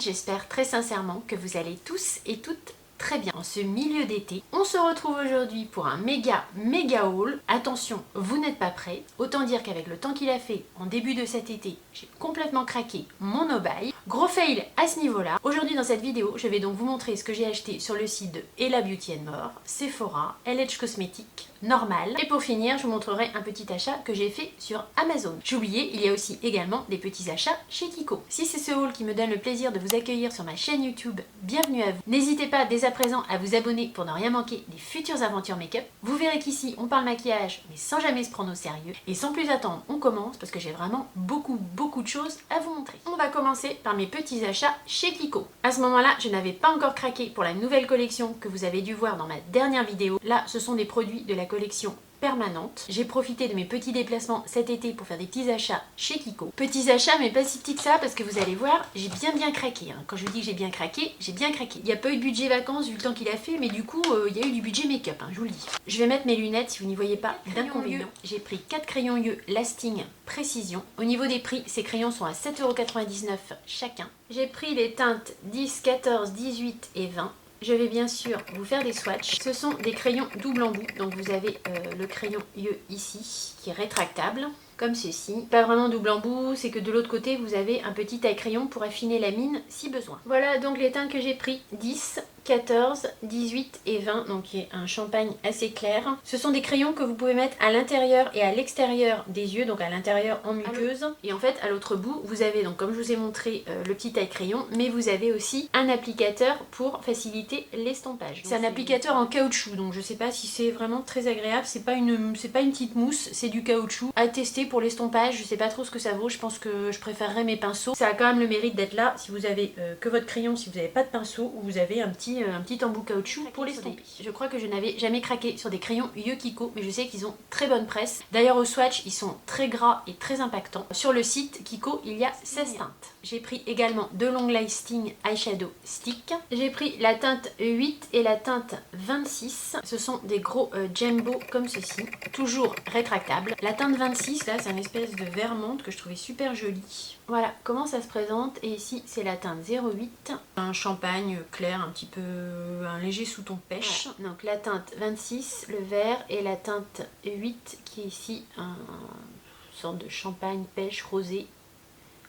j'espère très sincèrement que vous allez tous et toutes très bien. En ce milieu d'été, on se retrouve aujourd'hui pour un méga haul. Attention, vous n'êtes pas prêts. Autant dire qu'avec le temps qu'il a fait en début de cet été, j'ai complètement craqué mon no-buy. Gros fail à ce niveau-là. Aujourd'hui dans cette vidéo, je vais donc vous montrer ce que j'ai acheté sur le site de Ella Beauty & More, Sephora, LH Cosmetics, Normal. Et pour finir, je vous montrerai un petit achat que j'ai fait sur Amazon. J'ai oublié, il y a aussi également des petits achats chez Kiko. Si c'est ce haul qui me donne le plaisir de vous accueillir sur ma chaîne YouTube, bienvenue à vous. N'hésitez pas dès à présent à vous abonner pour ne rien manquer des futures aventures make-up. Vous verrez qu'ici on parle maquillage mais sans jamais se prendre au sérieux. Et sans plus attendre, on commence parce que j'ai vraiment beaucoup de choses à vous montrer. On va commencer par mes petits achats chez Kiko. À ce moment-là, je n'avais pas encore craqué pour la nouvelle collection que vous avez dû voir dans ma dernière vidéo. Là, ce sont des produits de la collection permanente. J'ai profité de mes petits déplacements cet été pour faire des petits achats chez Kiko. Petits achats mais pas si petits que ça parce que vous allez voir, j'ai bien craqué. Quand je vous dis que j'ai bien craqué, j'ai bien craqué. Il n'y a pas eu de budget vacances vu le temps qu'il a fait mais du coup il y a eu du budget make-up, je vous le dis. Je vais mettre mes lunettes si vous n'y voyez pas d'inconvénient. J'ai pris 4 crayons yeux Lasting Précision. Au niveau des prix, ces crayons sont à 7,99 € chacun. J'ai pris les teintes 10, 14, 18 et 20. Je vais bien sûr vous faire des swatchs. Ce sont des crayons double embout. Donc vous avez le crayon yeux ici qui est rétractable. Comme ceci. Pas vraiment double embout, c'est que de l'autre côté vous avez un petit taille-crayon pour affiner la mine si besoin. Voilà donc les teintes que j'ai pris. 10, 14, 18 et 20, donc qui est un champagne assez clair. Ce sont des crayons que vous pouvez mettre à l'intérieur et à l'extérieur des yeux, donc à l'intérieur en muqueuse. Et en fait à l'autre bout vous avez donc comme je vous ai montré le petit taille-crayon, mais vous avez aussi un applicateur pour faciliter l'estompage. C'est un applicateur en caoutchouc, donc je sais pas si c'est vraiment très agréable, c'est pas une petite mousse, c'est du caoutchouc. À tester pour l'estompage, je sais pas trop ce que ça vaut, je pense que je préférerais mes pinceaux. Ça a quand même le mérite d'être là si vous avez que votre crayon, si vous n'avez pas de pinceau, ou vous avez un petit embout caoutchouc pour l'estomper. Je crois que je n'avais jamais craqué sur des crayons yeux Kiko, mais je sais qu'ils ont très bonne presse. D'ailleurs au swatch, ils sont très gras et très impactants. Sur le site Kiko, il y a 16 teintes. J'ai pris également deux Long Lasting Eyeshadow Stick. J'ai pris la teinte 8 et la teinte 26. Ce sont des gros jumbo comme ceci, toujours rétractables. La teinte 26, là, c'est une espèce de vert menthe que je trouvais super jolie. Voilà comment ça se présente. Et ici, c'est la teinte 08. Un champagne clair, un petit peu, un léger sous-ton pêche. Voilà. Donc la teinte 26, le vert, et la teinte 8 qui est ici une sorte de champagne pêche rosé.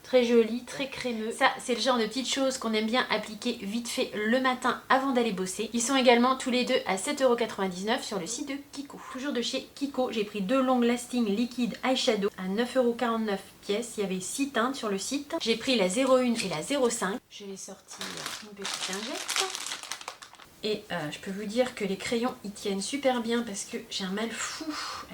Très joli, très crémeux. Ça, c'est le genre de petites choses qu'on aime bien appliquer vite fait le matin avant d'aller bosser. Ils sont également tous les deux à 7,99 € sur le site de Kiko. Toujours de chez Kiko, j'ai pris deux Long Lasting Liquid Eyeshadow à 9,49 € pièce. Il y avait 6 teintes sur le site. J'ai pris la 01 et la 05. Je vais sortir une petite lingette. Et je peux vous dire que les crayons ils tiennent super bien parce que j'ai un mal fou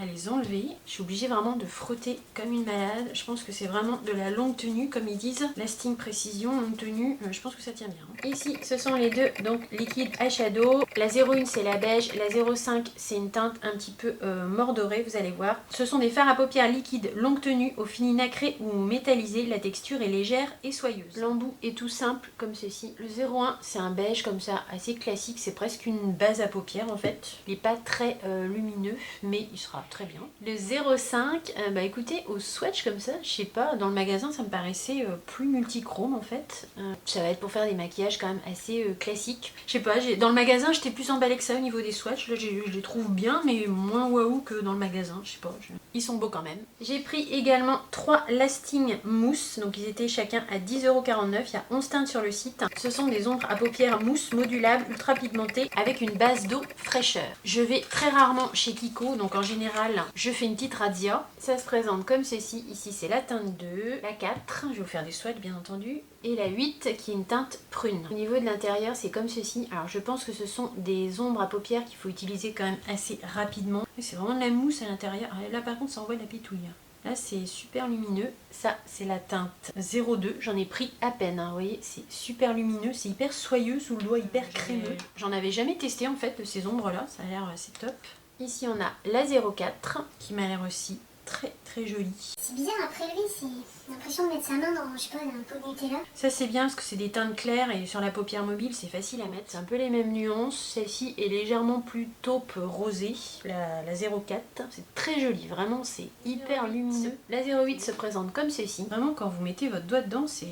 à les enlever. Je suis obligée vraiment de frotter comme une malade. Je pense que c'est vraiment de la longue tenue comme ils disent. Lasting Précision, longue tenue, je pense que ça tient bien. Ici ce sont les deux, donc Liquid Eyeshadow. La 01 c'est la beige, la 05 c'est une teinte un petit peu mordorée, vous allez voir. Ce sont des fards à paupières liquides longue tenue au fini nacré ou métallisé. La texture est légère et soyeuse. L'embout est tout simple comme ceci. Le 01 c'est un beige comme ça, assez classique. C'est presque une base à paupières en fait. Il n'est pas très lumineux, mais il sera très bien. Le 05, bah écoutez, au swatch comme ça, je sais pas, dans le magasin ça me paraissait plus multichrome en fait. Ça va être pour faire des maquillages quand même assez classiques. Je sais pas, dans le magasin j'étais plus emballée que ça au niveau des swatchs. Là je les trouve bien, mais moins waouh que dans le magasin, je sais pas. Ils sont beaux quand même. J'ai pris également 3 Lasting Mousse, donc ils étaient chacun à 10,49 €. Il y a 11 teintes sur le site. Ce sont des ombres à paupières mousse modulables, ultra pigmentée avec une base d'eau fraîcheur. Je vais très rarement chez Kiko, donc en général je fais une petite razzia. Ça se présente comme ceci. Ici c'est la teinte 2, la 4, je vais vous faire des swatchs bien entendu, et la 8 qui est une teinte prune. Au niveau de l'intérieur c'est comme ceci. Alors je pense que ce sont des ombres à paupières qu'il faut utiliser quand même assez rapidement. C'est vraiment de la mousse à l'intérieur. Là par contre ça envoie de la pétouille. Là c'est super lumineux, ça c'est la teinte 02, j'en ai pris à peine, vous voyez c'est super lumineux, c'est hyper soyeux sous le doigt, hyper crémeux. J'en avais jamais testé en fait de ces ombres là, ça a l'air assez top. Ici on a la 04 qui m'a l'air aussi très très joli. C'est bizarre après lui, c'est l'impression de mettre sa main dans, je sais pas, un pot de Nutella. Ça c'est bien parce que c'est des teintes claires et sur la paupière mobile c'est facile à mettre. C'est un peu les mêmes nuances. Celle-ci est légèrement plus taupe rosée, la 04. C'est très joli, vraiment c'est hyper lumineux. La 08 se présente comme ceci. Vraiment quand vous mettez votre doigt dedans, c'est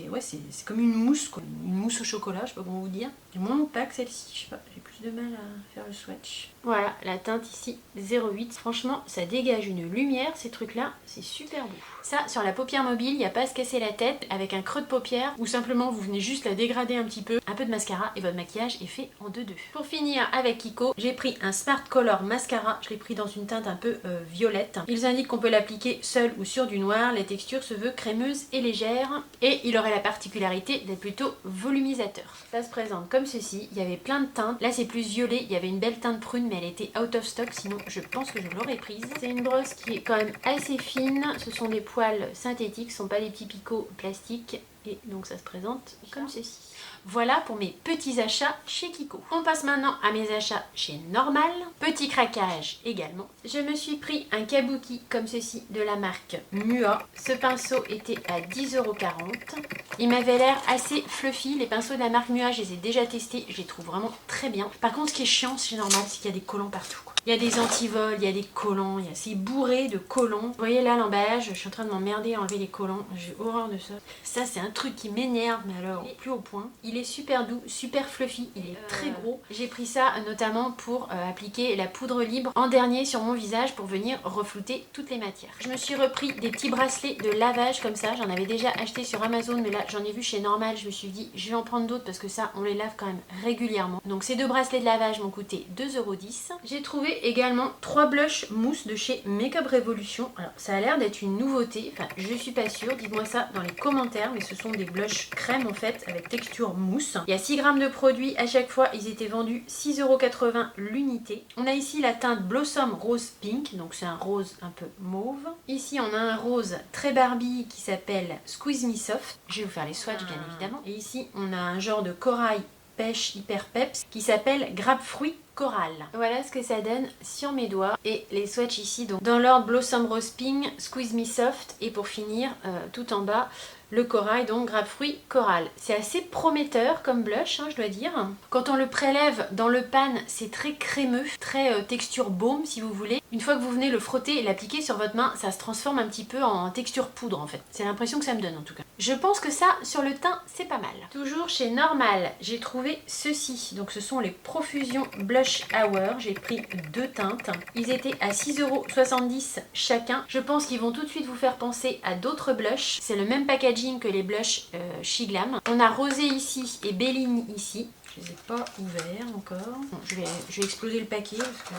comme une mousse quoi. Une mousse au chocolat, je sais pas comment vous dire. C'est moins opaque celle-ci, je sais pas, j'ai plus de mal à faire le swatch. Voilà, la teinte ici 08. Franchement, ça dégage une lumière, ces trucs-là, c'est super beau. Ça, sur la paupière mobile, il n'y a pas à se casser la tête avec un creux de paupière ou simplement vous venez juste la dégrader un petit peu de mascara et votre maquillage est fait en 2-2. Pour finir avec Kiko, j'ai pris un Smart Color Mascara. Je l'ai pris dans une teinte un peu violette. Ils indiquent qu'on peut l'appliquer seul ou sur du noir. La texture se veut crémeuse et légère et il aurait la particularité d'être plutôt volumisateur. Ça se présente comme ceci. Il y avait plein de teintes. Là, c'est plus violet. Il y avait une belle teinte prune mais elle était out of stock. Sinon, je pense que je l'aurais prise. C'est une brosse qui est quand même assez fine. Ce sont des poils synthétiques, ce ne sont pas des petits picots plastiques et donc ça se présente comme ceci. Voilà pour mes petits achats chez Kiko. On passe maintenant à mes achats chez Normal. Petit craquage également. Je me suis pris un kabuki comme ceci de la marque Mua. Ce pinceau était à 10,40 €. Il m'avait l'air assez fluffy. Les pinceaux de la marque Mua, je les ai déjà testés. Je les trouve vraiment très bien. Par contre, ce qui est chiant chez Normal, c'est qu'il y a des collants partout, quoi. Il y a des antivols, il y a des collants, c'est bourré de collants. Vous voyez là l'emballage, je suis en train de m'emmerder à enlever les collants. J'ai horreur de ça. Ça, c'est un truc qui m'énerve, mais alors plus au point. Il est super doux, super fluffy, il est très gros. J'ai pris ça notamment pour appliquer la poudre libre en dernier sur mon visage pour venir reflouter toutes les matières. Je me suis repris des petits bracelets de lavage comme ça. J'en avais déjà acheté sur Amazon, mais là j'en ai vu chez Normal. Je me suis dit, je vais en prendre d'autres parce que ça, on les lave quand même régulièrement. Donc ces deux bracelets de lavage m'ont coûté 2,10 €. J'ai trouvé également 3 blushs mousse de chez Makeup Revolution. Alors ça a l'air d'être une nouveauté, enfin je suis pas sûre, dites-moi ça dans les commentaires, mais ce sont des blushs crème en fait avec texture mousse. Il y a 6 grammes de produits à chaque fois, ils étaient vendus 6,80 € l'unité. On a ici la teinte Blossom Rose Pink, donc c'est un rose un peu mauve. Ici on a un rose très Barbie qui s'appelle Squeeze Me Soft. Je vais vous faire les swatchs bien évidemment. Et ici on a un genre de corail pêche hyper peps qui s'appelle Grapefruit Coral. Voilà ce que ça donne sur mes doigts et les swatchs ici donc dans l'ordre Blossom Rose Pink, Squeeze Me Soft et pour finir tout en bas le corail, donc Grapefruit Coral. C'est assez prometteur comme blush, hein, je dois dire. Quand on le prélève dans le pan, c'est très crémeux, très texture baume si vous voulez. Une fois que vous venez le frotter et l'appliquer sur votre main, ça se transforme un petit peu en texture poudre en fait. C'est l'impression que ça me donne en tout cas. Je pense que ça, sur le teint, c'est pas mal. Toujours chez Normal, j'ai trouvé ceci. Donc ce sont les Profusion Blush Hour. J'ai pris 2 teintes. Ils étaient à 6,70 € chacun. Je pense qu'ils vont tout de suite vous faire penser à d'autres blushs. C'est le même packaging que les blushs She Glam. On a Rosé ici et Bellini ici. Je les ai pas ouverts encore. Bon, je vais exploser le paquet parce que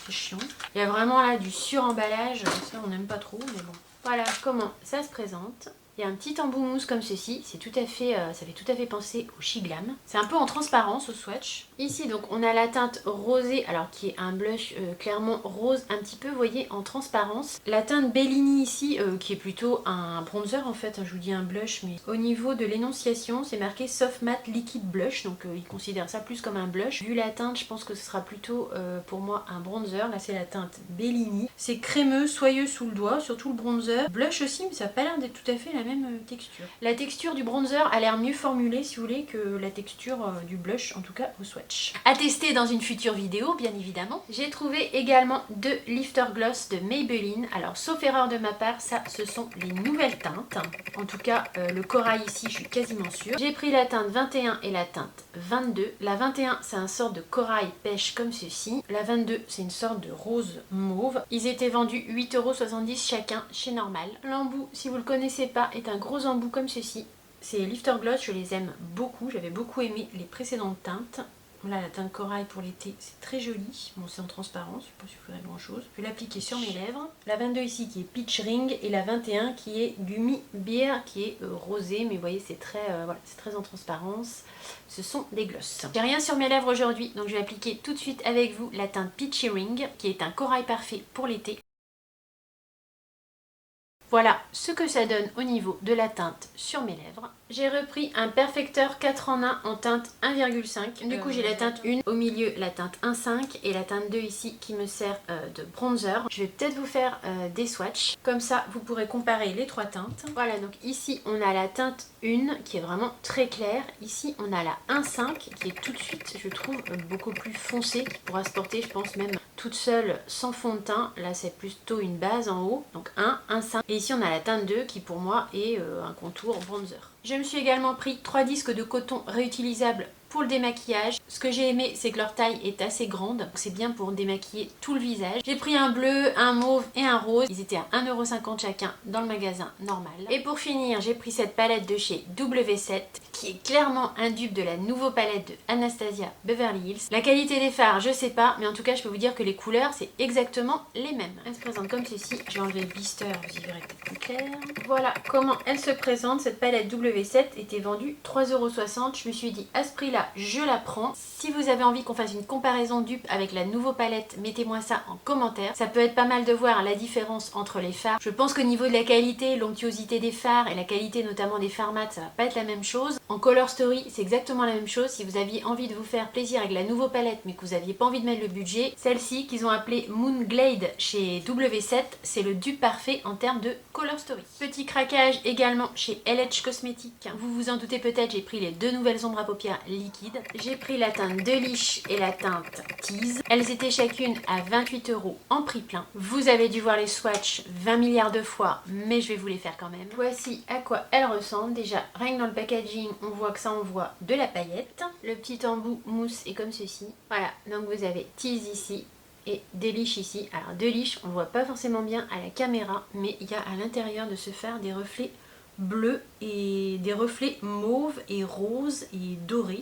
c'est chiant. Il y a vraiment là du suremballage. Ça on n'aime pas trop mais bon. Voilà comment ça se présente. Il y a un petit embout mousse comme ceci, c'est tout à fait, ça fait tout à fait penser au She Glam. C'est un peu en transparence au swatch. Ici donc on a la teinte rosée, alors qui est un blush clairement rose, un petit peu vous voyez en transparence. La teinte Bellini ici qui est plutôt un bronzer en fait, hein, je vous dis un blush, mais au niveau de l'énonciation c'est marqué Soft Matte Liquid Blush, donc ils considèrent ça plus comme un blush. Vu la teinte je pense que ce sera plutôt pour moi un bronzer. Là c'est la teinte Bellini. C'est crémeux, soyeux sous le doigt, surtout le bronzer. Blush aussi mais ça n'a pas l'air d'être tout à fait la même texture. La texture du bronzer a l'air mieux formulée si vous voulez que la texture du blush, en tout cas au swatch. À tester dans une future vidéo bien évidemment. J'ai trouvé également 2 lifter gloss de Maybelline. Alors sauf erreur de ma part, ça ce sont les nouvelles teintes. En tout cas le corail ici je suis quasiment sûre. J'ai pris la teinte 21 et la teinte 22. La 21 c'est un sorte de corail pêche comme ceci. La 22 c'est une sorte de rose mauve. Ils étaient vendus 8,70 € chacun chez Normal. L'embout si vous le connaissez pas est un gros embout comme ceci. Ces lifter gloss, je les aime beaucoup. J'avais beaucoup aimé les précédentes teintes. Là, la teinte corail pour l'été, c'est très joli. Bon, c'est en transparence, je ne sais pas si vous verrez grand chose. Je vais l'appliquer sur mes lèvres. La 22 ici qui est Peach Ring et la 21 qui est Gummy Beer qui est rosé. Mais vous voyez, c'est très, voilà, c'est très en transparence. Ce sont des glosses. J'ai rien sur mes lèvres aujourd'hui, donc je vais appliquer tout de suite avec vous la teinte Peachy Ring qui est un corail parfait pour l'été. Voilà ce que ça donne au niveau de la teinte sur mes lèvres. J'ai repris un perfecteur 4 en 1 en teinte 1,5. Du coup j'ai la teinte 1, au milieu la teinte 1,5 et la teinte 2 ici qui me sert de bronzer. Je vais peut-être vous faire des swatchs, comme ça vous pourrez comparer les 3 teintes. Voilà, donc ici on a la teinte 1 qui est vraiment très claire. Ici on a la 1,5 qui est tout de suite, je trouve, beaucoup plus foncée, qui pourra se porter, je pense, même toute seule sans fond de teint. Là c'est plutôt une base en haut, donc 1,5. Et ici on a la teinte 2 qui pour moi est un contour bronzer. Je me suis également pris 3 disques de coton réutilisables pour le démaquillage. Ce que j'ai aimé, c'est que leur taille est assez grande. C'est bien pour démaquiller tout le visage. J'ai pris un bleu, un mauve et un rose. Ils étaient à 1,50 € chacun dans le magasin normal. Et pour finir, j'ai pris cette palette de chez W7 qui est clairement un dupe de la nouvelle palette de Anastasia Beverly Hills. La qualité des fards, je sais pas, mais en tout cas, je peux vous dire que les couleurs, c'est exactement les mêmes. Elle se présente comme ceci. J'ai enlevé le blister, vous y verrez peut-être plus clair. Voilà comment elle se présente. Cette palette W7 était vendue 3,60 €. Je me suis dit, à ce prix-là, je la prends. Si vous avez envie qu'on fasse une comparaison dupe avec la nouvelle palette, mettez-moi ça en commentaire. Ça peut être pas mal de voir la différence entre les fards. Je pense qu'au niveau de la qualité, l'onctuosité des fards et la qualité notamment des fards mat, ça va pas être la même chose. En Color Story, c'est exactement la même chose. Si vous aviez envie de vous faire plaisir avec la nouvelle palette mais que vous n'aviez pas envie de mettre le budget, celle-ci qu'ils ont appelée Moon Glade chez W7, c'est le dupe parfait en termes de Color Story. Petit craquage également chez LH Cosmetics. Vous vous en doutez peut-être, j'ai pris les 2 nouvelles ombres à paupières liquides. J'ai pris la teinte Delish et la teinte Tease. Elles étaient chacune à 28 € en prix plein. Vous avez dû voir les swatchs 20 milliards de fois, mais je vais vous les faire quand même. Voici à quoi elles ressemblent. Déjà, rien que dans le packaging, on voit que ça envoie de la paillette. Le petit embout mousse est comme ceci. Voilà, donc vous avez Tease ici et Delish ici. Alors Delish, on ne voit pas forcément bien à la caméra, mais il y a à l'intérieur de ce fard des reflets bleus et des reflets mauve et rose et doré.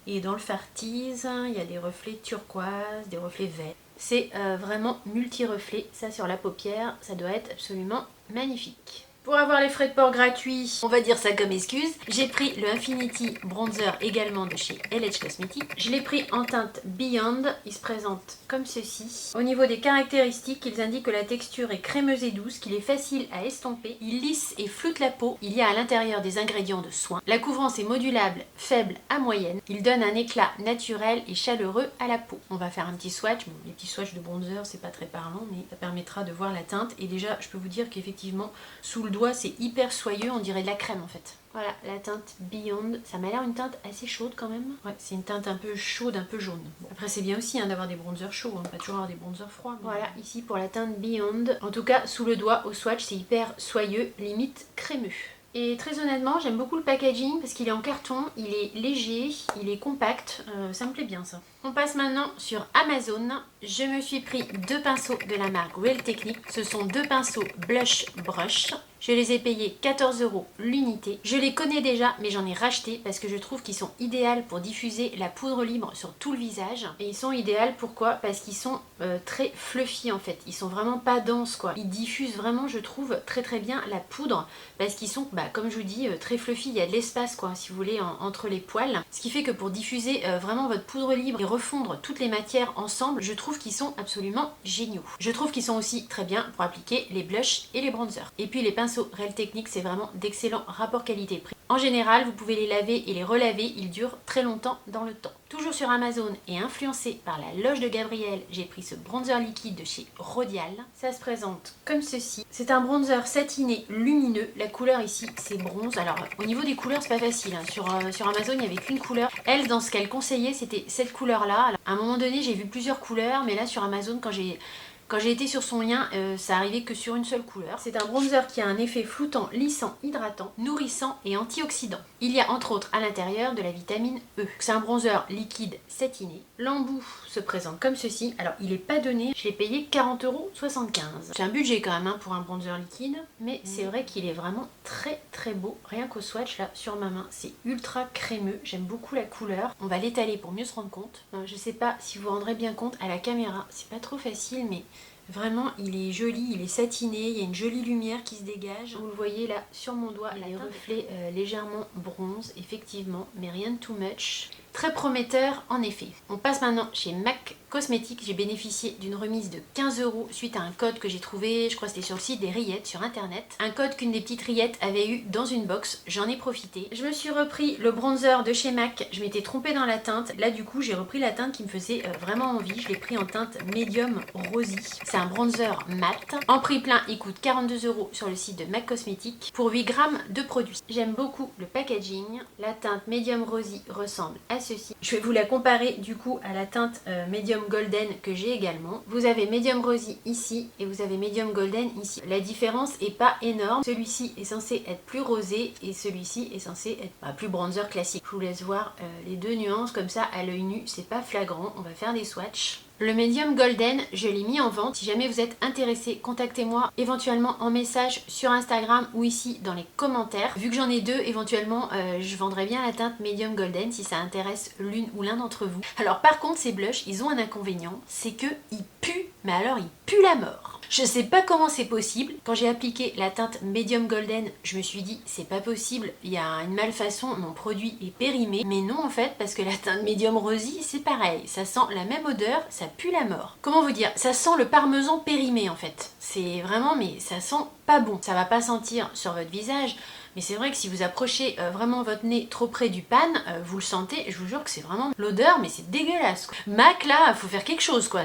Et dans le fard Tease, il y a des reflets turquoise, des reflets verts. C'est vraiment multi-reflets. Ça sur la paupière, ça doit être absolument magnifique. Pour avoir les frais de port gratuits, on va dire ça comme excuse, j'ai pris le Infinity Bronzer également de chez LH Cosmetics. Je l'ai pris en teinte Beyond, il se présente comme ceci. Au niveau des caractéristiques, ils indiquent que la texture est crémeuse et douce, qu'il est facile à estomper, il lisse et floute la peau, il y a à l'intérieur des ingrédients de soin. La couvrance est modulable, faible à moyenne, il donne un éclat naturel et chaleureux à la peau. On va faire un petit swatch, bon, les petits swatchs de bronzer c'est pas très parlant, mais ça permettra de voir la teinte. Et déjà, je peux vous dire qu'effectivement, sous le doigt, c'est hyper soyeux, on dirait de la crème en fait. Voilà, la teinte Beyond, ça m'a l'air une teinte assez chaude quand même. Ouais, c'est une teinte un peu chaude, un peu jaune. Bon, après c'est bien aussi d'avoir des bronzers chauds, on va pas toujours avoir des bronzers froids. Mais... Voilà, ici pour la teinte Beyond. En tout cas, sous le doigt, au swatch, c'est hyper soyeux, limite crémeux. Et très honnêtement, j'aime beaucoup le packaging parce qu'il est en carton, il est léger, il est compact, ça me plaît bien ça. On passe maintenant sur Amazon. Je me suis pris 2 pinceaux de la marque Real Technique. Ce sont 2 pinceaux Blush Brush. Je les ai payés 14 € l'unité. Je les connais déjà, mais j'en ai racheté parce que je trouve qu'ils sont idéaux pour diffuser la poudre libre sur tout le visage. Et ils sont idéaux pourquoi? Parce qu'ils sont très fluffy en fait. Ils sont vraiment pas denses quoi. Ils diffusent vraiment, je trouve, très très bien la poudre parce qu'ils sont, comme je vous dis, très fluffy. Il y a de l'espace quoi, si vous voulez, entre les poils. Ce qui fait que pour diffuser vraiment votre poudre libre et refondre toutes les matières ensemble, je trouve qu'ils sont absolument géniaux. Je trouve qu'ils sont aussi très bien pour appliquer les blushs et les bronzers. Et puis les pinceaux Real Technique, c'est vraiment d'excellents rapports qualité-prix. En général, vous pouvez les laver et les relaver, ils durent très longtemps dans le temps. Toujours sur Amazon et influencé par la loge de Gabrielle, j'ai pris ce bronzer liquide de chez Rodial. Ça se présente comme ceci. C'est un bronzer satiné lumineux. La couleur ici, c'est bronze. Alors, au niveau des couleurs, c'est pas facile. Sur Amazon, il n'y avait qu'une couleur. Elle, dans ce qu'elle conseillait, c'était cette couleur-là. Alors, à un moment donné, j'ai vu plusieurs couleurs, mais là, sur Amazon, quand j'ai été sur son lien, ça arrivait que sur une seule couleur. C'est un bronzer qui a un effet floutant, lissant, hydratant, nourrissant et antioxydant. Il y a entre autres à l'intérieur de la vitamine E. C'est un bronzer liquide satiné. L'embout se présente comme ceci. Alors il n'est pas donné, je l'ai payé 40,75 €. C'est un budget quand même pour un bronzer liquide, mais c'est vrai qu'il est vraiment très très beau. Rien qu'au swatch là sur ma main, c'est ultra crémeux. J'aime beaucoup la couleur. On va l'étaler pour mieux se rendre compte. Je sais pas si vous vous rendrez bien compte à la caméra, c'est pas trop facile, mais vraiment, il est joli, il est satiné, il y a une jolie lumière qui se dégage. Vous le voyez là sur mon doigt, les reflets légèrement bronze, effectivement, mais rien de too much. Très prometteur en effet. On passe maintenant chez MAC cosmétique, j'ai bénéficié d'une remise de 15 € suite à un code que j'ai trouvé, je crois que c'était sur le site des rillettes sur internet. Un code qu'une des petites rillettes avait eu dans une box, j'en ai profité. Je me suis repris le bronzer de chez MAC, je m'étais trompée dans la teinte. Là du coup j'ai repris la teinte qui me faisait vraiment envie, je l'ai pris en teinte médium rosy. C'est un bronzer mat. En prix plein, il coûte 42 € sur le site de MAC Cosmétiques pour 8 grammes de produit. J'aime beaucoup le packaging. La teinte médium rosy ressemble à ceci. Je vais vous la comparer du coup à la teinte médium golden que j'ai également. Vous avez médium rosy ici et vous avez médium golden ici. La différence est pas énorme. Celui-ci est censé être plus rosé et celui-ci est censé être plus bronzer classique. Je vous laisse voir les deux nuances comme ça à l'œil nu, c'est pas flagrant. On va faire des swatchs. Le médium golden, je l'ai mis en vente. Si jamais vous êtes intéressé, contactez-moi éventuellement en message sur Instagram ou ici dans les commentaires. Vu que j'en ai deux, éventuellement, je vendrai bien la teinte médium golden si ça intéresse l'une ou l'un d'entre vous. Alors par contre, ces blushs, ils ont un inconvénient, c'est que ils puent, mais alors ils puent la mort. Je sais pas comment c'est possible. Quand j'ai appliqué la teinte Medium Golden, je me suis dit c'est pas possible, il y a une malfaçon, mon produit est périmé. Mais non en fait, parce que la teinte Medium Rosy c'est pareil, ça sent la même odeur, ça pue la mort. Comment vous dire, ça sent le parmesan périmé en fait. C'est vraiment, mais ça sent pas bon. Ça va pas sentir sur votre visage. Mais c'est vrai que si vous approchez vraiment votre nez trop près du pan, vous le sentez, je vous jure que c'est vraiment l'odeur, mais c'est dégueulasse quoi. MAC là, faut faire quelque chose quoi.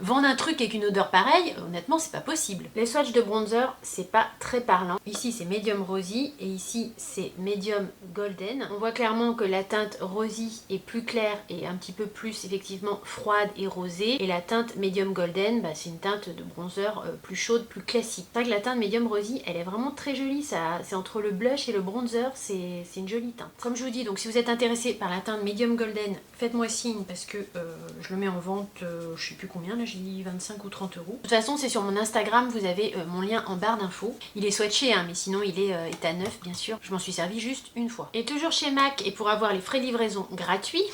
Vendre un truc avec une odeur pareille, honnêtement c'est pas possible. Les swatchs de bronzer, c'est pas très parlant. Ici c'est medium rosy et ici c'est medium golden. On voit clairement que la teinte rosy est plus claire et un petit peu plus effectivement froide et rosée. Et la teinte medium golden, c'est une teinte de bronzer plus chaude, plus classique. C'est vrai que la teinte medium rosy, elle est vraiment très jolie. C'est entre le blush et le bronzer, c'est une jolie teinte. Comme je vous dis, donc si vous êtes intéressé par la teinte medium golden, faites-moi signe parce que je le mets en vente, je sais plus combien, là j'ai dit 25 ou 30 €. De toute façon, c'est sur mon Instagram, vous avez mon lien en barre d'infos. Il est swatché, hein, mais sinon il est à neuf, bien sûr. Je m'en suis servi juste une fois. Et toujours chez MAC, et pour avoir les frais de livraison gratuits,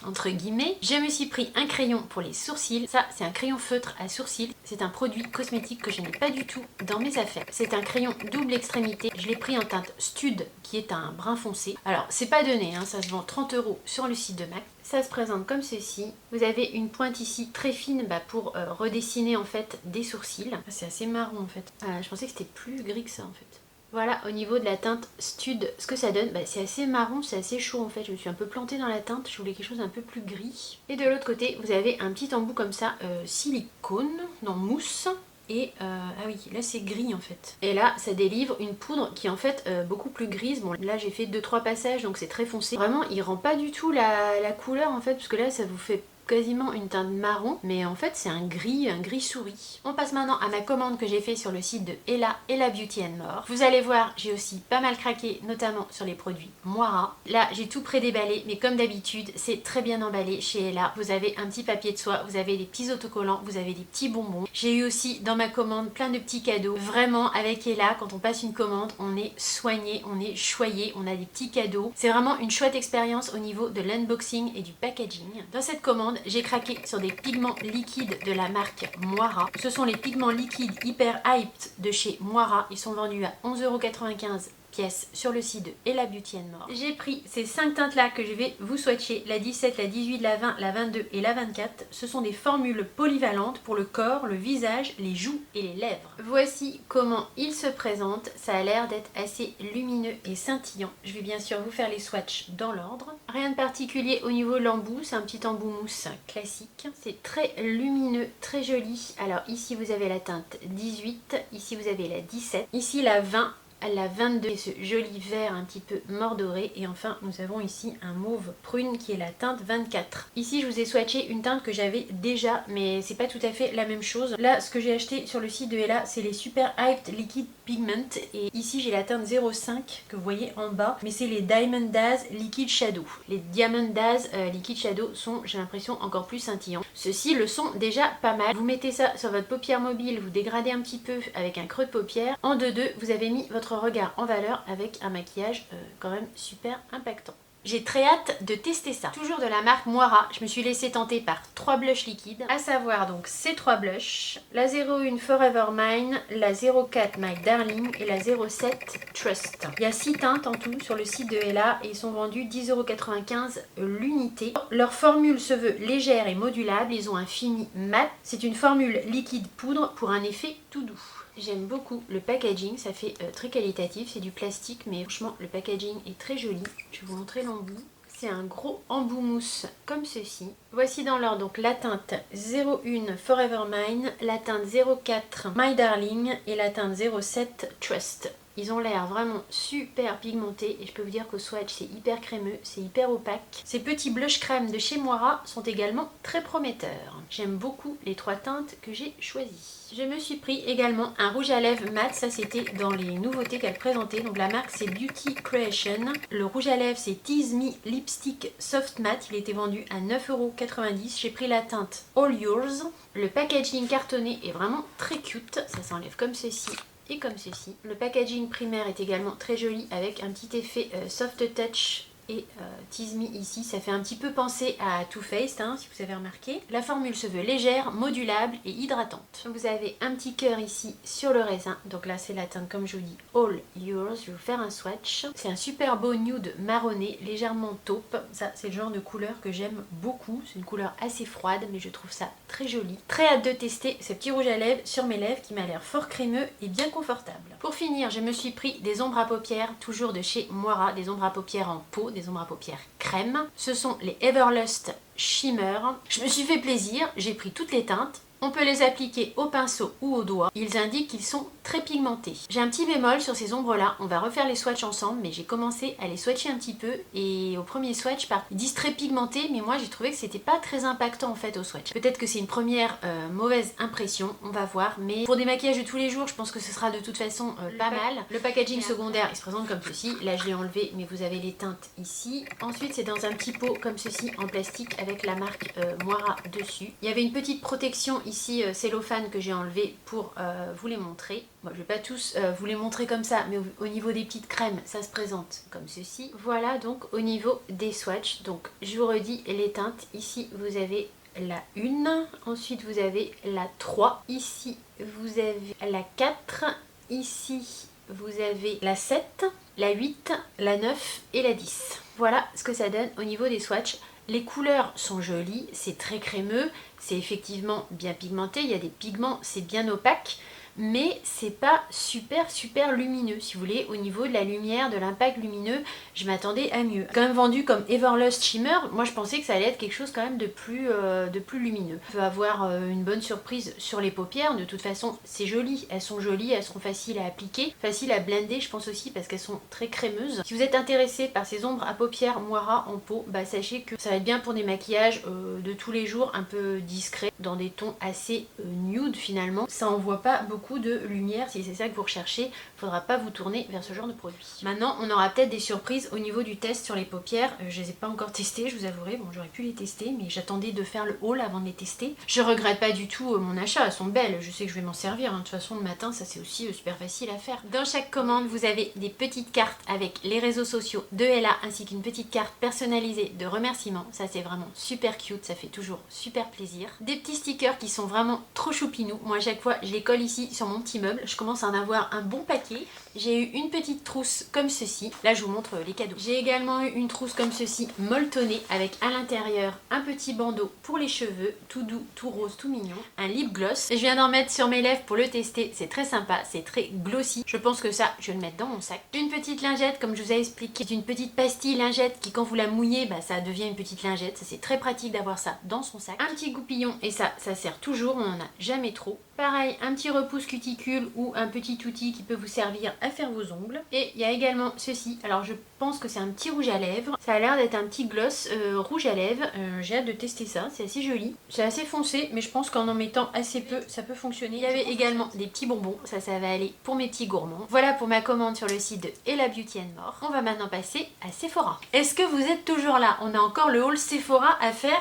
entre guillemets, je me suis pris un crayon pour les sourcils. Ça, c'est un crayon feutre à sourcils. C'est un produit cosmétique que je n'ai pas du tout dans mes affaires. C'est un crayon double extrémité. Je l'ai pris en teinte Stud, qui est un brun foncé. Alors, c'est pas donné, hein, ça se vend 30 € sur le site de MAC. Ça se présente comme ceci. Vous avez une pointe ici très fine pour redessiner en fait des sourcils. C'est assez marron en fait. Je pensais que c'était plus gris que ça en fait. Voilà, au niveau de la teinte Stud, ce que ça donne, c'est assez marron, c'est assez chaud en fait. Je me suis un peu plantée dans la teinte, je voulais quelque chose d'un peu plus gris. Et de l'autre côté, vous avez un petit embout comme ça, silicone, non mousse. Et ah oui, là c'est gris en fait. Et là, ça délivre une poudre qui est en fait beaucoup plus grise. Bon, là j'ai fait 2-3 passages, donc c'est très foncé. Vraiment, il rend pas du tout la couleur en fait, parce que là ça vous fait quasiment une teinte marron, mais en fait c'est un gris souris. On passe maintenant à ma commande que j'ai fait sur le site de Ella Beauty and More. Vous allez voir, j'ai aussi pas mal craqué, notamment sur les produits Moira. Là j'ai tout pré-déballé, mais comme d'habitude c'est très bien emballé chez Ella. Vous avez un petit papier de soie, vous avez des petits autocollants, vous avez des petits bonbons. J'ai eu aussi dans ma commande plein de petits cadeaux. Vraiment avec Ella, quand on passe une commande, on est soigné, on est choyé, on a des petits cadeaux. C'est vraiment une chouette expérience au niveau de l'unboxing et du packaging. Dans cette commande, j'ai craqué sur des pigments liquides de la marque Moira. Ce sont les pigments liquides hyper hyped de chez Moira. Ils sont vendus à 11,95 € pièces sur le site de Ella Beauty and More. J'ai pris ces 5 teintes là que je vais vous swatcher, la 17, la 18, la 20, la 22 et la 24. Ce sont des formules polyvalentes pour le corps, le visage, les joues et les lèvres. Voici comment ils se présentent. Ça a l'air d'être assez lumineux et scintillant. Je vais bien sûr vous faire les swatchs dans l'ordre. Rien de particulier au niveau de l'embout, c'est un petit embout mousse classique. C'est très lumineux, très joli. Alors ici vous avez la teinte 18, ici vous avez la 17, ici la 20, la 22 et ce joli vert un petit peu mordoré, et enfin nous avons ici un mauve prune qui est la teinte 24. Ici je vous ai swatché une teinte que j'avais déjà, mais c'est pas tout à fait la même chose. Là ce que j'ai acheté sur le site de Ella, c'est les Super Hyped Liquid Pigment, et ici j'ai la teinte 05 que vous voyez en bas, mais c'est les Diamond Daz Liquid Shadow. Les Diamond Daz Liquid Shadow sont, j'ai l'impression, encore plus scintillants. Ceux-ci le sont déjà pas mal. Vous mettez ça sur votre paupière mobile, vous dégradez un petit peu avec un creux de paupière. En 2-2, vous avez mis votre regard en valeur avec un maquillage quand même super impactant. J'ai très hâte de tester ça. Toujours de la marque Moira, je me suis laissée tenter par 3 blushs liquides, à savoir donc ces 3 blushs, la 01 Forever Mine, la 04 My Darling et la 07 Trust. Il y a 6 teintes en tout sur le site de Ella et ils sont vendus 10,95 € l'unité. Leur formule se veut légère et modulable, ils ont un fini mat. C'est une formule liquide poudre pour un effet tout doux. J'aime beaucoup le packaging, ça fait très qualitatif, c'est du plastique mais franchement le packaging est très joli. Je vais vous montrer l'embout. C'est un gros embout mousse comme ceci. Voici dans l'ordre donc la teinte 01 Forever Mine, la teinte 04 My Darling et la teinte 07 Trust. Ils ont l'air vraiment super pigmentés et je peux vous dire qu'au swatch c'est hyper crémeux, c'est hyper opaque. Ces petits blush crème de chez Moira sont également très prometteurs. J'aime beaucoup les 3 teintes que j'ai choisies. Je me suis pris également un rouge à lèvres mat, ça c'était dans les nouveautés qu'elle présentait. Donc la marque c'est Beauty Creation. Le rouge à lèvres c'est Tease Me Lipstick Soft Matte, il était vendu à 9,90 €. J'ai pris la teinte All Yours. Le packaging cartonné est vraiment très cute, ça s'enlève comme ceci. Et comme ceci. Le packaging primaire est également très joli avec un petit effet soft touch et Tease Me ici, ça fait un petit peu penser à Too Faced si vous avez remarqué. La formule se veut légère, modulable et hydratante. Vous avez un petit cœur ici sur le raisin, donc là c'est la teinte comme je vous dis All Yours. Je vais vous faire un swatch. C'est un super beau nude marronné, légèrement taupe. Ça c'est le genre de couleur que j'aime beaucoup. C'est une couleur assez froide mais je trouve ça très joli. Très hâte de tester ce petit rouge à lèvres sur mes lèvres qui m'a l'air fort crémeux et bien confortable. Pour finir, je me suis pris des ombres à paupières, toujours de chez Moira, des ombres à paupières en peau, des ombres à paupières crème. Ce sont les Everlust Shimmer. Je me suis fait plaisir, j'ai pris toutes les teintes. On peut les appliquer au pinceau ou au doigt. Ils indiquent qu'ils sont très pigmentés. J'ai un petit bémol sur ces ombres là. On va refaire les swatchs ensemble, mais j'ai commencé à les swatcher un petit peu. Et au premier swatch, ils disent très pigmentés, mais moi j'ai trouvé que c'était pas très impactant en fait au swatch. Peut-être que c'est une première mauvaise impression, on va voir. Mais pour des maquillages de tous les jours, je pense que ce sera de toute façon pas mal. Le packaging secondaire, il se présente comme ceci. Là je l'ai enlevé, mais vous avez les teintes ici. Ensuite c'est dans un petit pot comme ceci en plastique avec la marque Moira dessus. Il y avait une petite protection ici cellophane que j'ai enlevé pour vous les montrer. Bon, je vais pas tous vous les montrer comme ça, mais au niveau des petites crèmes, ça se présente comme ceci. Voilà donc au niveau des swatchs. Donc je vous redis les teintes. Ici vous avez la 1, ensuite vous avez la 3, ici vous avez la 4, ici vous avez la 7, la 8, la 9 et la 10. Voilà ce que ça donne au niveau des swatchs. Les couleurs sont jolies, c'est très crémeux, c'est effectivement bien pigmenté, il y a des pigments, c'est bien opaque, mais c'est pas super lumineux. Si vous voulez, au niveau de la lumière, de l'impact lumineux, je m'attendais à mieux. Quand même vendu comme Everlust Shimmer, moi je pensais que ça allait être quelque chose quand même de plus lumineux. On peut avoir une bonne surprise sur les paupières, de toute façon c'est joli, elles sont jolies, elles seront faciles à appliquer, faciles à blender je pense aussi parce qu'elles sont très crémeuses. Si vous êtes intéressé par ces ombres à paupières Moira en peau, sachez que ça va être bien pour des maquillages de tous les jours, un peu discrets, dans des tons assez nude finalement. Ça envoie pas beaucoup de lumière, si c'est ça que vous recherchez, il ne faudra pas vous tourner vers ce genre de produit. Maintenant on aura peut-être des surprises au niveau du test sur les paupières. Je les ai pas encore testées, je vous avouerai, bon j'aurais pu les tester mais j'attendais de faire le haul avant de les tester. Je regrette pas du tout mon achat, elles sont belles, je sais que je vais m'en servir, de toute façon le matin ça c'est aussi super facile à faire. Dans chaque commande vous avez des petites cartes avec les réseaux sociaux de Ella ainsi qu'une petite carte personnalisée de remerciements, ça c'est vraiment super cute, ça fait toujours super plaisir. Des petits stickers qui sont vraiment trop choupinous, moi à chaque fois je les colle ici sur mon petit meuble, je commence à en avoir un bon paquet. J'ai eu une petite trousse comme ceci, là je vous montre les cadeaux. J'ai également eu une trousse comme ceci molletonnée avec à l'intérieur un petit bandeau pour les cheveux, tout doux, tout rose, tout mignon. Un lip gloss, je viens d'en mettre sur mes lèvres pour le tester, c'est très sympa, c'est très glossy. Je pense que ça, je vais le mettre dans mon sac. Une petite lingette comme je vous ai expliqué, c'est une petite pastille lingette qui quand vous la mouillez, ça devient une petite lingette. Ça c'est très pratique d'avoir ça dans son sac. Un petit goupillon et ça sert toujours, on n'en a jamais trop. Pareil, un petit repousse cuticule ou un petit outil qui peut vous servir à faire vos ongles. Et il y a également ceci, alors je pense que c'est un petit rouge à lèvres. Ça a l'air d'être un petit gloss rouge à lèvres. J'ai hâte de tester ça, c'est assez joli. C'est assez foncé, mais je pense qu'en mettant assez peu, ça peut fonctionner. Il y avait également des petits bonbons, ça va aller pour mes petits gourmands. Voilà pour ma commande sur le site de Ella Beauty & More. On va maintenant passer à Sephora. Est-ce que vous êtes toujours là? On a encore le haul Sephora à faire.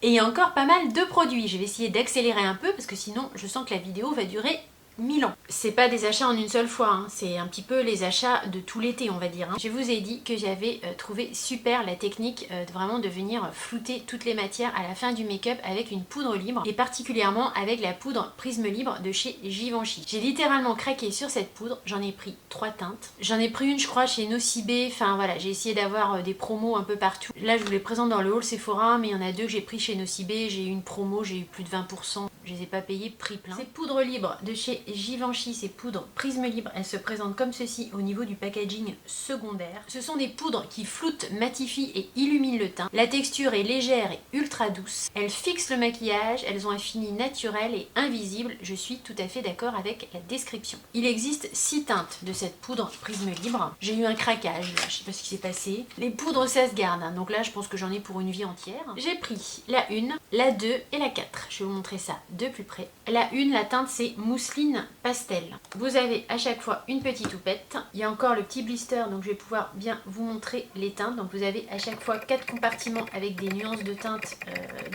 Et il y a encore pas mal de produits. Je vais essayer d'accélérer un peu parce que sinon je sens que la vidéo va durer 1000 ans. C'est pas des achats en une seule fois, hein. C'est un petit peu les achats de tout l'été, on va dire, hein. Je vous ai dit que j'avais trouvé super la technique vraiment de venir flouter toutes les matières à la fin du make-up avec une poudre libre et particulièrement avec la poudre Prisme Libre de chez Givenchy. J'ai littéralement craqué sur cette poudre, j'en ai pris 3 teintes. J'en ai pris une je crois chez Nocibé, enfin voilà, j'ai essayé d'avoir des promos un peu partout. Là je vous les présente dans le haul Sephora, mais il y en a deux que j'ai pris chez Nocibé, j'ai eu une promo, j'ai eu plus de 20%. Je les ai pas payés prix plein. Ces poudres libres de chez Givenchy, ces poudres Prisme Libre, elles se présentent comme ceci au niveau du packaging secondaire. Ce sont des poudres qui floutent, matifient et illuminent le teint. La texture est légère et ultra douce. Elles fixent le maquillage, elles ont un fini naturel et invisible. Je suis tout à fait d'accord avec la description. Il existe 6 teintes de cette poudre Prisme Libre. J'ai eu un craquage là, je sais pas ce qui s'est passé. Les poudres ça se garde, hein, donc là je pense que j'en ai pour une vie entière. J'ai pris la 1, la 2 et la 4. Je vais vous montrer ça de plus près. La 1, la teinte c'est mousseline pastel. Vous avez à chaque fois une petite houppette. Il y a encore le petit blister, donc je vais pouvoir bien vous montrer les teintes. Donc vous avez à chaque fois 4 compartiments avec des nuances de teintes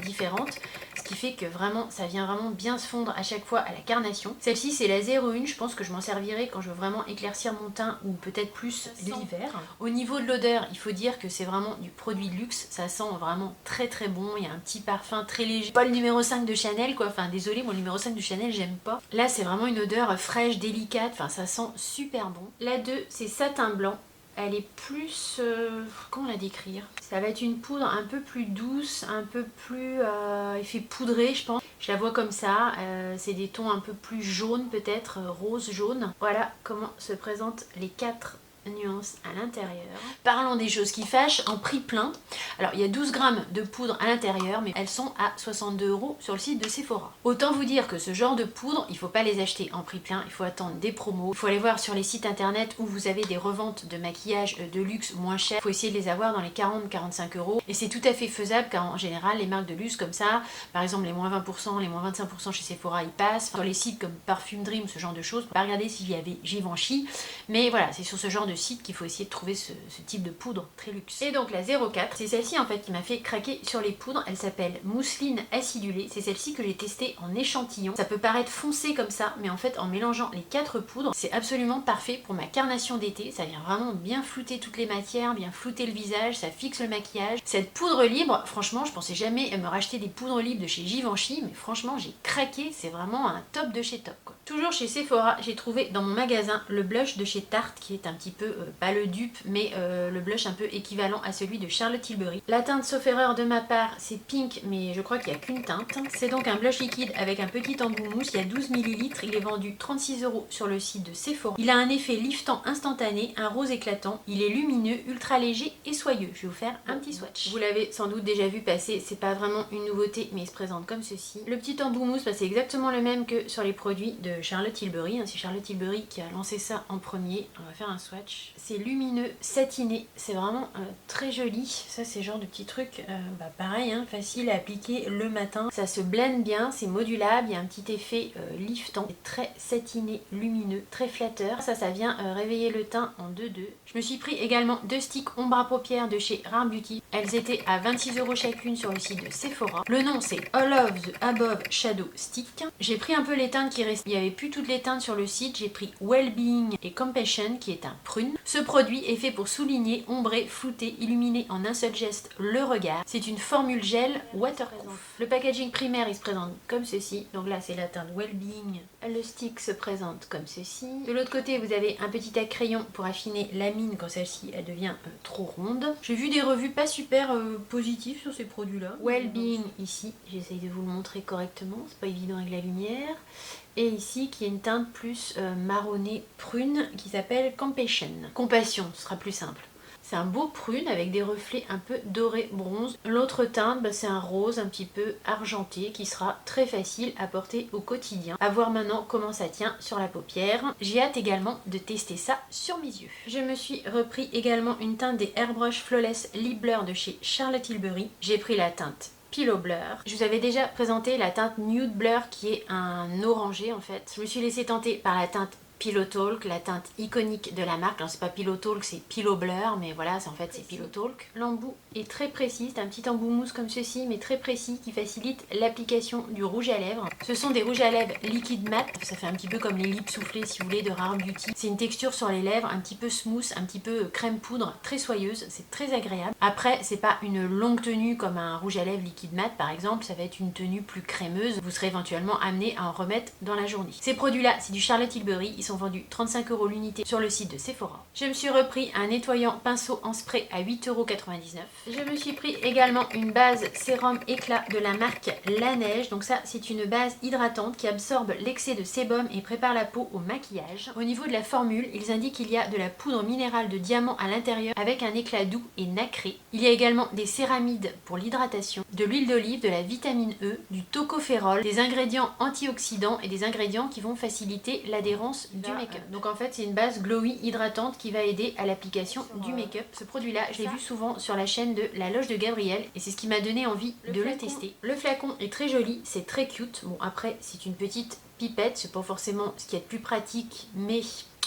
différentes. Ce qui fait que vraiment, ça vient vraiment bien se fondre à chaque fois à la carnation. Celle-ci c'est la 01, je pense que je m'en servirai quand je veux vraiment éclaircir mon teint ou peut-être plus l'hiver. Au niveau de l'odeur, il faut dire que c'est vraiment du produit de luxe. Ça sent vraiment très très bon. Il y a un petit parfum très léger. Pas le numéro 5 de Chanel quoi, enfin désolé, mon numéro 5 de Chanel j'aime pas. Là c'est vraiment une odeur fraîche, délicate, enfin ça sent super bon. La 2 c'est satin blanc. Elle est plus... comment la décrire? Ça va être une poudre un peu plus douce, un peu plus effet poudré je pense. Je la vois comme ça, c'est des tons un peu plus jaunes peut-être, rose jaune. Voilà comment se présentent les 4 nuances à l'intérieur. Parlons des choses qui fâchent en prix plein. Alors il y a 12 grammes de poudre à l'intérieur, mais elles sont à 62 € sur le site de Sephora. Autant vous dire que ce genre de poudre, il ne faut pas les acheter en prix plein, il faut attendre des promos. Il faut aller voir sur les sites internet où vous avez des reventes de maquillage de luxe moins cher. Il faut essayer de les avoir dans les 40-45 €. Et c'est tout à fait faisable car en général les marques de luxe comme ça, par exemple les moins 20%, les moins 25% chez Sephora, ils passent. Sur les sites comme Parfum Dream, ce genre de choses, pas regarder s'il y avait Givenchy, mais voilà, c'est sur ce genre de site qu'il faut essayer de trouver ce type de poudre très luxe. Et donc la 04, c'est celle-ci en fait qui m'a fait craquer sur les poudres. Elle s'appelle mousseline acidulée. C'est celle-ci que j'ai testée en échantillon. Ça peut paraître foncé comme ça, mais en fait en mélangeant les 4 poudres, c'est absolument parfait pour ma carnation d'été. Ça vient vraiment bien flouter toutes les matières, bien flouter le visage, ça fixe le maquillage. Cette poudre libre, franchement, je pensais jamais me racheter des poudres libres de chez Givenchy, mais franchement j'ai craqué, c'est vraiment un top de chez top quoi. Toujours chez Sephora, j'ai trouvé dans mon magasin le blush de chez Tarte qui est un petit peu, pas le dupe, mais le blush un peu équivalent à celui de Charlotte Tilbury. La teinte sauf erreur de ma part, c'est pink, mais je crois qu'il n'y a qu'une teinte. C'est donc un blush liquide avec un petit embout mousse, il y a 12 ml, il est vendu 36 € sur le site de Sephora. Il a un effet liftant instantané, un rose éclatant, il est lumineux, ultra léger et soyeux. Je vais vous faire un petit swatch. Vous l'avez sans doute déjà vu passer, c'est pas vraiment une nouveauté, mais il se présente comme ceci. Le petit embout mousse, c'est exactement le même que sur les produits de Charlotte Tilbury. C'est Charlotte Tilbury qui a lancé ça en premier. On va faire un swatch. C'est lumineux, satiné, c'est vraiment très joli. Ça c'est genre de petit truc, pareil, hein, facile à appliquer le matin. Ça se blende bien, c'est modulable, il y a un petit effet liftant, très satiné, lumineux, très flatteur. Ça vient réveiller le teint en 2-2. Je me suis pris également 2 sticks ombre à paupières de chez Rare Beauty. Elles étaient à 26 € chacune sur le site de Sephora. Le nom c'est All of the Above Shadow Stick. J'ai pris un peu les teintes qui restaient. Il n'y avait plus toutes les teintes sur le site. J'ai pris Wellbeing et Compassion qui est un prune. Ce produit est fait pour souligner, ombrer, flouter, illuminer en un seul geste le regard. C'est une formule gel waterproof. Le packaging primaire il se présente comme ceci. Donc là c'est la teinte Wellbeing. Le stick se présente comme ceci. De l'autre côté vous avez un petit tac crayon pour affiner la mine quand celle-ci elle devient trop ronde. J'ai vu des revues pas super positives sur ces produits là. Wellbeing ici, j'essaye de vous le montrer correctement, c'est pas évident avec la lumière. Et ici qui est une teinte plus marronnée prune qui s'appelle Compassion. Compassion, ce sera plus simple. C'est un beau prune avec des reflets un peu doré bronze. L'autre teinte, c'est un rose un petit peu argenté qui sera très facile à porter au quotidien. À voir maintenant comment ça tient sur la paupière. J'ai hâte également de tester ça sur mes yeux. Je me suis repris également une teinte des Airbrush Flawless Lip Blur de chez Charlotte Tilbury. J'ai pris la teinte Pillow Blur. Je vous avais déjà présenté la teinte Nude Blur qui est un orangé en fait. Je me suis laissée tenter par la teinte Pillow Talk, la teinte iconique de la marque. Alors c'est pas Pillow Talk, c'est Pillow Blur, mais voilà, en fait c'est Pillow Talk. L'embout est très précis, c'est un petit embout mousse comme ceci, mais très précis, qui facilite l'application du rouge à lèvres. Ce sont des rouges à lèvres liquide mat, ça fait un petit peu comme les lips soufflés si vous voulez de Rare Beauty. C'est une texture sur les lèvres un petit peu smooth, un petit peu crème poudre, très soyeuse, c'est très agréable. Après c'est pas une longue tenue comme un rouge à lèvres liquide mat par exemple, ça va être une tenue plus crémeuse, vous serez éventuellement amené à en remettre dans la journée. Ces produits là c'est du Charlotte Tilbury, ils sont vendus 35 € l'unité sur le site de Sephora. Je me suis repris un nettoyant pinceau en spray à 8,99 €. Je me suis pris également une base sérum éclat de la marque La Neige. Donc ça c'est une base hydratante qui absorbe l'excès de sébum et prépare la peau au maquillage. Au niveau de la formule, ils indiquent qu'il y a de la poudre minérale de diamant à l'intérieur avec un éclat doux et nacré. Il y a également des céramides pour l'hydratation, de l'huile d'olive, de la vitamine E, du tocopherol, des ingrédients antioxydants et des ingrédients qui vont faciliter l'adhérence du make-up. Donc en fait c'est une base glowy hydratante qui va aider à l'application du make-up. Ce produit là je l'ai vu souvent sur la chaîne de La Loge de Gabriel et c'est ce qui m'a donné envie de le tester. Le flacon est très joli, c'est très cute. Bon après c'est une petite pipette, c'est pas forcément ce qui est le plus pratique mais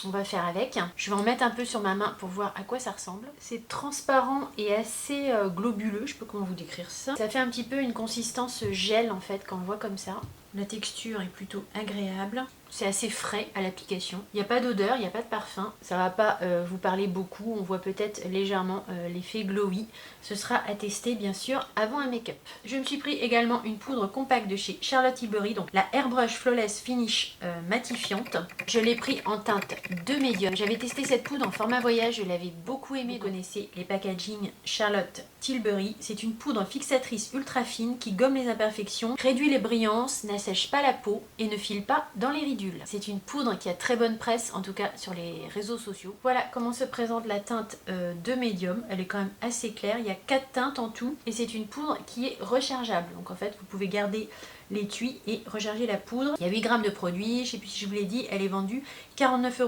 on va faire avec. Je vais en mettre un peu sur ma main pour voir à quoi ça ressemble. C'est transparent et assez globuleux, je sais pas comment vous décrire ça. Ça fait un petit peu une consistance gel en fait quand on le voit comme ça. La texture est plutôt agréable. C'est assez frais à l'application. Il n'y a pas d'odeur, il n'y a pas de parfum. Ça va pas vous parler beaucoup. On voit peut-être légèrement l'effet glowy. Ce sera à tester bien sûr avant un make-up. Je me suis pris également une poudre compacte de chez Charlotte Tilbury. Donc la Airbrush Flawless Finish matifiante. Je l'ai pris en teinte de médium. J'avais testé cette poudre en format voyage. Je l'avais beaucoup aimé. Vous connaissez les packaging Charlotte Tilbury. C'est une poudre fixatrice ultra fine qui gomme les imperfections, réduit les brillances, n'assèche pas la peau et ne file pas dans les ridules. C'est une poudre qui a très bonne presse, en tout cas sur les réseaux sociaux. Voilà comment se présente la teinte de médium. Elle est quand même assez claire. Il y a 4 teintes en tout et c'est une poudre qui est rechargeable. Donc en fait, vous pouvez garder l'étui et recharger la poudre. Il y a 8 grammes de produit, je sais plus si je vous l'ai dit, elle est vendue 49,90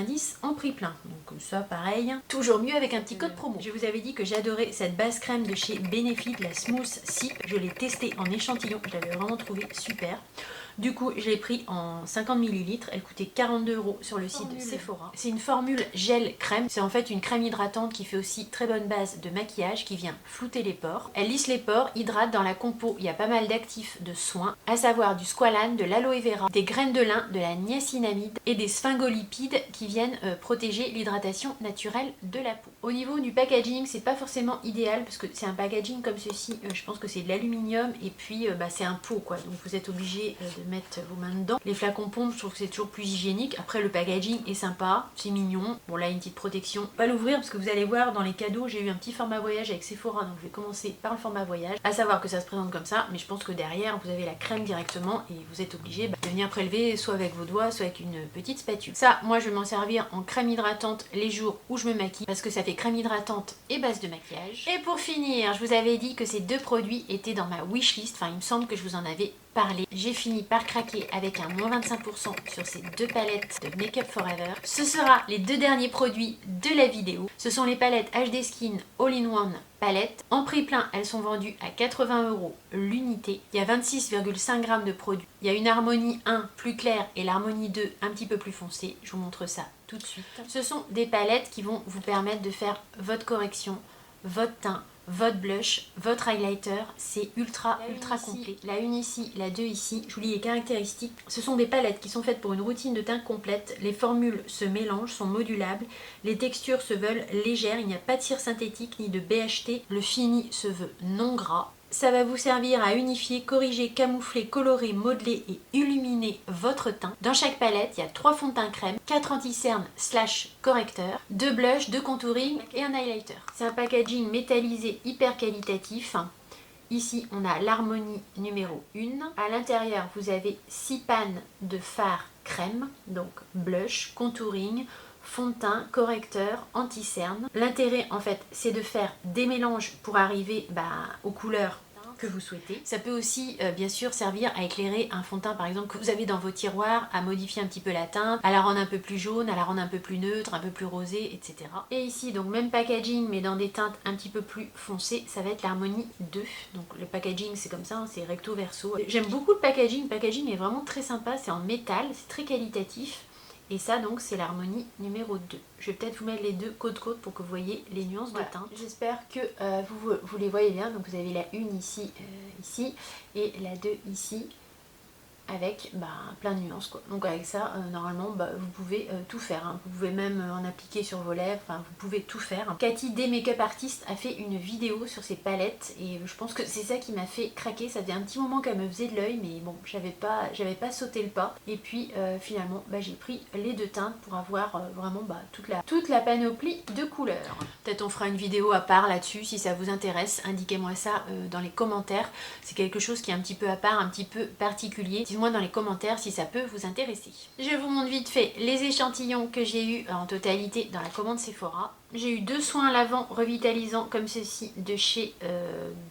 € en prix plein. Donc ça pareil, toujours mieux avec un petit code promo. Je vous avais dit que j'adorais cette base crème de chez Benefit, la Smooth Sip. Je l'ai testée en échantillon, je l'avais vraiment trouvé super. Du coup, je l'ai pris en 50 ml. Elle coûtait 42 € sur le site de Sephora. C'est une formule gel crème. C'est en fait une crème hydratante qui fait aussi très bonne base de maquillage, qui vient flouter les pores. Elle lisse les pores, hydrate. Dans la compo, il y a pas mal d'actifs de soins, à savoir du squalane, de l'aloe vera, des graines de lin, de la niacinamide et des sphingolipides qui viennent protéger l'hydratation naturelle de la peau. Au niveau du packaging, c'est pas forcément idéal parce que c'est un packaging comme ceci. Je pense que c'est de l'aluminium et puis c'est un pot quoi. Donc vous êtes obligé de mettre vos mains dedans. Les flacons pompes, je trouve que c'est toujours plus hygiénique. Après le packaging est sympa, c'est mignon. Bon là une petite protection. Pas l'ouvrir parce que vous allez voir dans les cadeaux, j'ai eu un petit format voyage avec Sephora. Donc je vais commencer par le format voyage. À savoir que ça se présente comme ça, mais je pense que derrière vous avez la crème directement et vous êtes obligé de venir prélever soit avec vos doigts, soit avec une petite spatule. Ça, moi je vais m'en servir en crème hydratante les jours où je me maquille parce que ça fait crème hydratante et base de maquillage. Et pour finir, je vous avais dit que ces deux produits étaient dans ma wishlist. Enfin, il me semble que je vous en avais parlé. J'ai fini par craquer avec un moins 25% sur ces deux palettes de Make Up For Ever. Ce sera les deux derniers produits de la vidéo. Ce sont les palettes HD Skin All-in-One palettes. En prix plein, elles sont vendues à 80 € l'unité. Il y a 26,5 g de produits. Il y a une harmonie 1 plus claire et l'harmonie 2 un petit peu plus foncée. Je vous montre ça tout de suite. Ce sont des palettes qui vont vous permettre de faire votre correction, votre teint, votre blush, votre highlighter, c'est ultra complet. La une ici, la 2 ici, je vous lis les caractéristiques. Ce sont des palettes qui sont faites pour une routine de teint complète. Les formules se mélangent, sont modulables. Les textures se veulent légères, il n'y a pas de cire synthétique ni de BHT. Le fini se veut non gras. Ça va vous servir à unifier, corriger, camoufler, colorer, modeler et illuminer votre teint. Dans chaque palette, il y a 3 fonds de teint crème, 4 anti-cernes / correcteurs, 2 blushs, 2 contouring et un highlighter. C'est un packaging métallisé hyper qualitatif. Ici, on a l'harmonie numéro 1. À l'intérieur, vous avez 6 pannes de fard crème, donc blush, contouring, fond de teint, correcteur, anti-cerne. L'intérêt en fait c'est de faire des mélanges pour arriver aux couleurs que vous souhaitez. Ça peut aussi bien sûr servir à éclairer un fond de teint par exemple que vous avez dans vos tiroirs, à modifier un petit peu la teinte, à la rendre un peu plus jaune, à la rendre un peu plus neutre, un peu plus rosée, etc. Et ici donc même packaging mais dans des teintes un petit peu plus foncées, ça va être l'harmonie 2. Donc le packaging c'est comme ça, hein, c'est recto verso. J'aime beaucoup le packaging est vraiment très sympa, c'est en métal, c'est très qualitatif. Et ça donc c'est l'harmonie numéro 2. Je vais peut-être vous mettre les deux côte à côte pour que vous voyez les nuances de teinte. J'espère que vous les voyez bien. Donc vous avez la 1 ici, ici et la 2 ici, avec plein de nuances quoi. Donc avec ça normalement vous pouvez tout faire, hein. Vous pouvez même en appliquer sur vos lèvres, enfin vous pouvez tout faire. Cathy des Make-up Artist a fait une vidéo sur ses palettes et je pense que c'est ça qui m'a fait craquer. Ça faisait un petit moment qu'elle me faisait de l'œil, mais bon j'avais pas sauté le pas, et puis finalement j'ai pris les deux teintes pour avoir vraiment toute la panoplie de couleurs. Peut-être on fera une vidéo à part là-dessus si ça vous intéresse. Indiquez-moi ça dans les commentaires. C'est quelque chose qui est un petit peu à part, un petit peu particulier. Dites-moi dans les commentaires si ça peut vous intéresser. Je vous montre vite fait les échantillons que j'ai eu en totalité dans la commande Sephora. J'ai eu 2 soins lavants revitalisants comme ceci de chez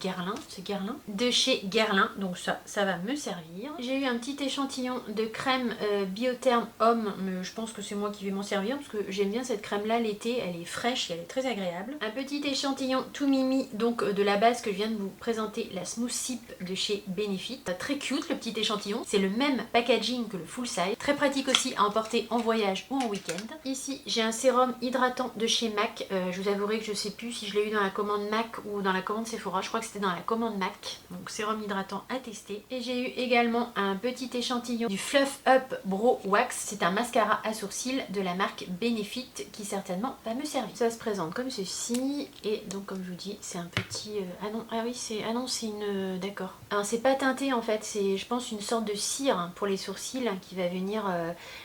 Guerlain, c'est Guerlain, de chez Guerlain, donc ça va me servir. J'ai eu un petit échantillon de crème Biotherm Homme, mais je pense que c'est moi qui vais m'en servir parce que j'aime bien cette crème là l'été, elle est fraîche et elle est très agréable. Un petit échantillon tout mimi, donc de la base que je viens de vous présenter, la Smooth Sip de chez Benefit. Très cute le petit échantillon, c'est le même packaging que le full size, très pratique aussi à emporter en voyage ou en week-end. Ici j'ai un sérum hydratant de chez MAC. Je vous avouerai que je sais plus si je l'ai eu dans la commande MAC ou dans la commande Sephora. Je crois que c'était dans la commande MAC. Donc sérum hydratant à tester. Et j'ai eu également un petit échantillon du Fluff Up Brow Wax. C'est un mascara à sourcils de la marque Benefit qui certainement va me servir. Ça se présente comme ceci. Et donc comme je vous dis, c'est un petit... Ah non, c'est une... D'accord. Alors c'est pas teinté en fait. C'est je pense une sorte de cire pour les sourcils qui va venir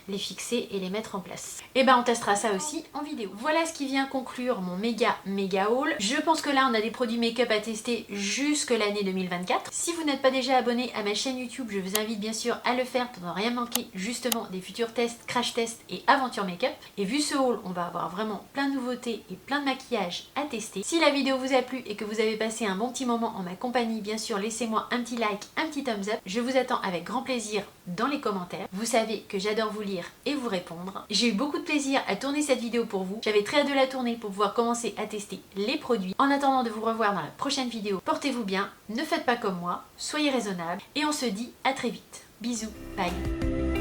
les fixer et les mettre en place. Et on testera ça aussi en vidéo. Voilà ce qui vient conclure mon méga haul. Je pense que là on a des produits make-up à tester jusque l'année 2024. Si vous n'êtes pas déjà abonné à ma chaîne YouTube, je vous invite bien sûr à le faire pour ne rien manquer justement des futurs tests, crash tests et aventures make-up. Et vu ce haul, on va avoir vraiment plein de nouveautés et plein de maquillage à tester. Si la vidéo vous a plu et que vous avez passé un bon petit moment en ma compagnie, bien sûr laissez-moi un petit like, un petit thumbs up. Je vous attends avec grand plaisir dans les commentaires. Vous savez que j'adore vous lire et vous répondre. J'ai eu beaucoup de plaisir à tourner cette vidéo pour vous. J'avais très hâte de la tourner pour pouvoir commencer à tester les produits. En attendant de vous revoir dans la prochaine vidéo, portez-vous bien, ne faites pas comme moi, soyez raisonnables et on se dit à très vite. Bisous, bye.